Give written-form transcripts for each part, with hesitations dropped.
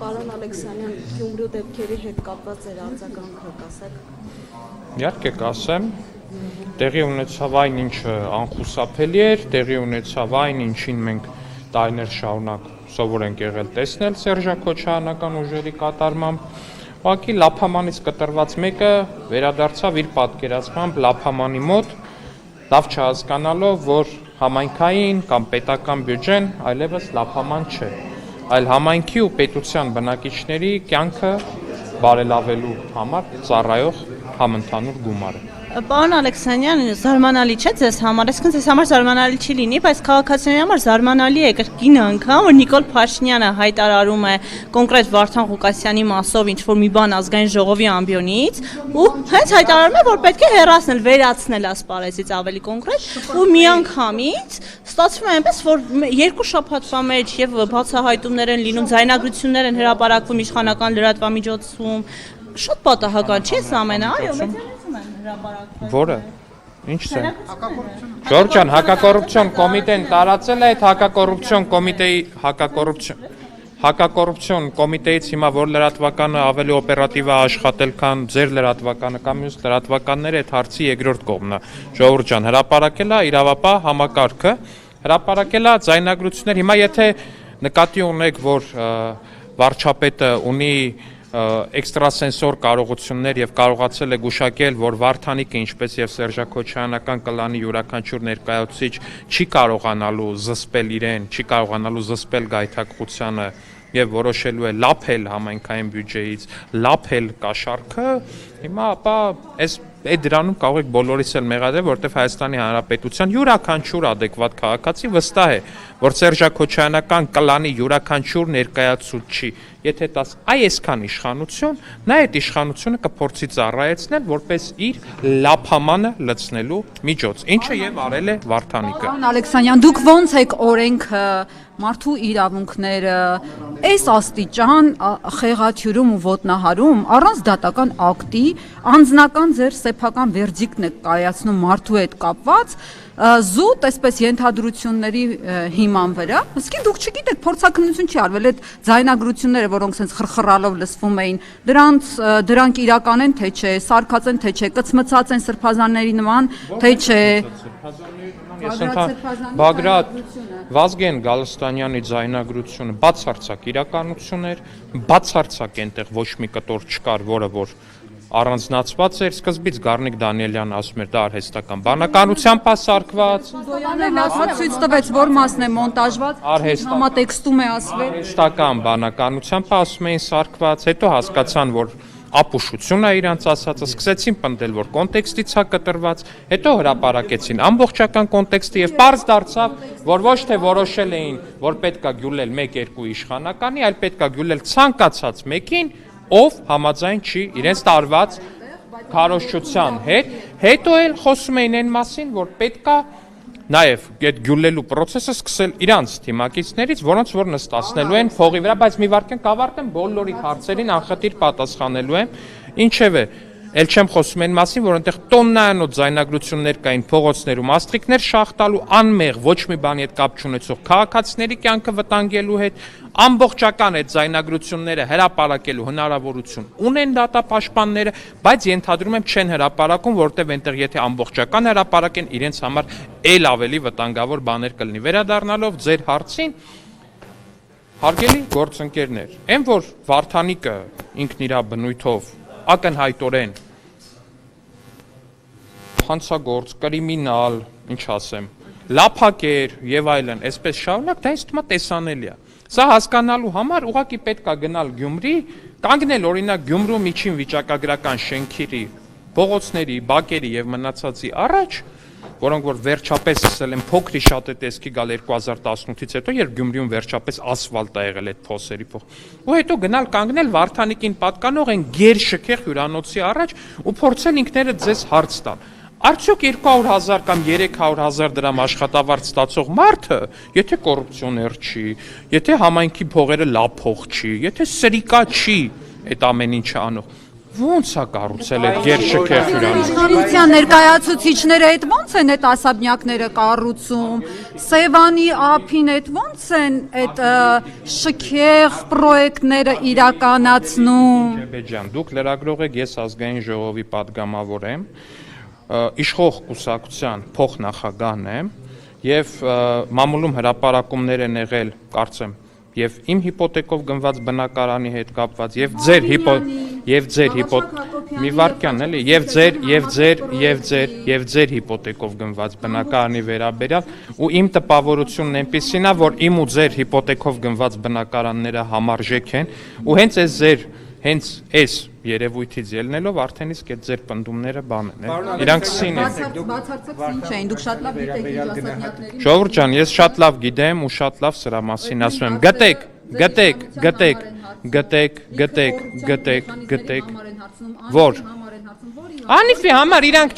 Պարոն Ալեքսանյան, Գյումրու դեպքերի հետ կապված էր արձագանքը, կասեք։ Իհարկե կասեմ, տեղի ունեցավ այն ինչը անխուսափելի էր, տեղի ունեցավ այն ինչին մենք տարիներ շարունակ սովոր ենք եղել տեսնել սերժակոչայանական ուժերի կատարմամբ, ուղղակի Լափամանից կտրված մեկը վերադարձավ իր պատկերացմամբ Լափամանի մոտ, լավ չհասկանալով, որ համայնքային կամ պետական բյուջեն այլևս Լափաման չէ, այլ համայնքի ու պետության բնակիչների կյանքը բարելավելու համար ծառայող համընդհանուր գումար է։ Պարոն Ալեքսանյան, զարմանալի չէ ձեզ համար, այսինքն ձեզ համար զարմանալի չի լինի, բայց քաղաքացիների համար զարմանալի է կրկին անգամ, որ Նիկոլ Փաշինյանը հայտարարում է կոնկրետ Վարդան Ղուկասյանի մասով ինչ-որ մի բան ազգային ժողովի ամբիոնից, ու հենց հայտարարում է, որ պետք է հեռացնել, վերացնել ասպարեզից ավելի կոնկրետ, ու միանգամից ստացվում է այնպես, որ երկու շաբաթվա մեջ եւ բացահայտումներ են լինում, ձայնագրություններ են հրապարակվում իշխանական լրատվամիջոցում, շատ պատահական չէ սա ամենը, այո, Որը? Ինչ է? Ժորժ ջան, հակակոռուպցիոն կոմիտեն տարածել է այդ հակակոռուպցիոն կոմիտեի հակակոռուպցիոն կոմիտեից հիմա որ լրատվականը ավելի օպերատիվ է աշխատել, քան ձեր լրատվականը կամ մյուս լրատվականները, այդ հարցի երկրորդ կողմն է։ Ժողովուրդ ջան, հրապարակել է իրավապահ համակարգը, հրապարակել է ձայնագրություններ։ Հիմա եթե նկատի ունեք, որ վարչապետը ունի էքստրասենսոր կարողություններ եւ կարողացել է գուշակել, որ Վարդանիկը, ինչպես եւ Սերժակոչյանական կլանի յուրաքանչյուր ներկայացուցիչ չի կարողանալու զսպել իրեն, չի կարողանալու զսպել գայթակղությանը եւ որոշելու է լափել համայնքային բյուջեից, լափել կաշառքը, հիմա ապա այդ դրանում կարող եք բոլորիս էլ մեղադրել, որտեղ Հայաստանի Հանրապետության յուրաքանչյուր adekvat քաղաքացի վստահ է, որ Սերժակոչյանական կլանի յուրաքանչյուր ներկայացուցիչ, եթե տաս այսքան իշխանություն, նա այդ իշխանությունը կփորձի ծառայեցնել որպես իր լափամանը լցնելու միջոց, ինչը եւ արել է Վարդանիկը։ Պարոն Ալեքսանյան, դուք ո՞նց եք օրենքը, մարդու իրավունքները այս աստիճան խեղաթյուրում ու ոտնահարում առանց դատական ակտի, անձնական ձեր սեփական վերդիկտն եք կայացնում մարդու հետ կապված, զուտ այսպես ենթադրությունների հիման վրա, իսկ դուք չգիտեք, փորձաքննություն չի արվել, այդ ձայնագրությունները, որոնք sense խրխռալով լսվում էին, դրանք իրական են թե չէ, սարքած են թե չէ, կծմծած են սրբազանների նման թե չէ։ Բագրատ Վազգեն Գալստանյանի ձայնագրությունը բացարձակ իրականություն էր, բացարձակ այնտեղ ոչ մի կտոր չկար, որը որ առանձնացված էր, սկզբից Գառնիկ Դանիելյանը ասում էր դա արհեստական բանականությամբ է սարքված։ Զոյանն ասաց ցույց տվեց, որ մասն է մոնտաժված, համատեքստում է ասվել։ Արհեստական բանականությամբ ասում էին սարքված, հետո հասկացան, որ ապուշություն է իրանց ասածը, սկսեցին պնդել, որ կոնտեքստից է կտրված, հետո հրապարակեցին ամբողջական կոնտեքստը եւ պարզ դարձավ, որ ոչ թե որոշել էին, որ պետքա գյուլել 1-2 իշխանականի, այլ պետքա գյուլել ցանկացած մեկին, ով համաձայն չի իրենց տարված քարոզչության հետ, հետո էլ խոսում էին այն մասին, որ պետքա նաև այդ գյուլելու process-ը սկսել իրանց թիմակիցներից, որոնց որ նստացնելու են փողի վրա, բայց մի վարքեն կավարտեմ բոլորի հարցերին անխտիր պատասխանելու եմ, ինչևէ Էլ չեմ խոսում այն մասին, որ այնտեղ տոննայանոց ձայնագրություններ կային փողոցներում աստղիկներ շախտալու, անմեղ ոչ մի բանի հետ կապ չունեցող քաղաքացիների կյանքը վտանգելու հետ, ամբողջական այդ ձայնագրությունները հրապարակելու հնարավորություն ունեն դատապաշտպանները, բայց ենթադրում եմ չեն հրապարակում, որտեղ այնտեղ եթե ամբողջական հրապարակեն, իրենց համար ել ավելի վտանգավոր բաներ կլինի։ Վերադառնալով ձեր հարցին, հարգելի գործընկերներ, այն որ Վարդանիկը ինքն իր բնույթով ակնհայտորեն հանցագործ, կրիմինալ, ինչ ասեմ, լափակեր եւ այլն, այսպես շարունակ, դա ինձ թվում է տեսանելի է։ Սա հասկանալու համար ուղղակի պետք է գնալ Գյումրի, կանգնել օրինակ Գյումրու միջին վիճակագրական շենքերի, փողոցների, բակերի եւ մնացածի առաջ, որոնք որ վերջապես սկսել են փոքրի շատ է տեսքի գալ 2018-ից հետո, երբ Գյումրիում վերջապես ասֆալտ է եղել այդ փոսերի փող։ Ու հետո գնալ կանգնել Վարդանիկին պատկանող այն գերշքեղ հյուրանոցի առաջ ու փորձել ինքներդ ձեզ հարց տալ։ Արդյոք 200,000 կամ 300,000 դրամ աշխատավարձ ստացող մարդը, եթե կոռուպցիոներ չի, եթե համայնքի փողերը լափող չի, եթե սրիկա չի այդ ամեն ինչը անող, Ոնց է կառուցել այդ գերշքեղ հյուրանոցը։ Իշխանության ներկայացուցիչները այդ ոնց են այդ ասաբնյակները կառուցում, Սևանի ափին այդ ոնց են այդ շքեղ պրոյեկտները իրականացնում։ Ջան, դուք լրագրող եք, ես ազգային ժողովի падգամավոր եմ, իշխող կուսակցության փոխնախագահն եմ եւ մամուլում հրապարակումներ են եղել, կարծեմ, եւ իմ հիպոթեկով գնված բնակարանի հետ կապված եւ ձեր մի վարքյան էլի եւ ձեր հիպոթեկով գնված բնակարանի վերաբերյալ ու իմ տպավորությունն այնպեսին է որ իմ ու ձեր հիպոթեկով գնված բնակարանները համարժեք են ու հենց այս երևույթից ելնելով արդեն իսկ այդ ձեր պնդումները բան են իրանք սին են Բացարձակ ինչ էին, դուք շատ լավ գիտեք ինչ ասաբնյակների։ Ժողովուրդ ջան, ես շատ լավ գիտեմ ու շատ լավ սրա մասին ասում եմ։ Գտեք։ Որ Անիֆի համար իրանք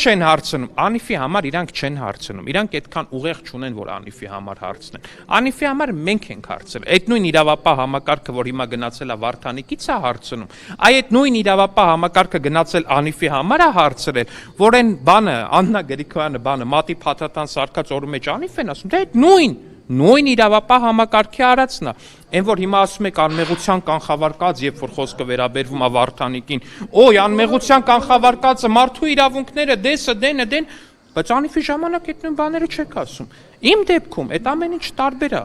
չեն հարցնում։ Իրանք այդքան ուղեղ չունեն, որ Անիֆի համար հարցնեն։ Անիֆի համար մենք ենք հարցել։ Այդ նույն իրավապահ համակարգը, որ հիմա գնացել է Վարդանիկից է հարցնում։ Այդ նույն իրավապահ համակարգը գնացել Անիֆի համար է հարցրել, որ այն բանը Աննա Գրիգորյանը մատի փաթաթան սարքած օրու մեջ Անիֆ են ասում։ Դա այդ նույն իրավապահ համակարգի արածն է։ Այն որ հիմա ասում եք անմեղության կանխավարկած, երբ որ խոսքը վերաբերվում է Վարդանիկին, օй անմեղության կանխավարկածը մարդու իրավունքները դեն, բայց Անիֆի ժամանակ այդ նույն բաները չեք ասում։ Իմ դեպքում այդ ամեն ինչ տարբեր է։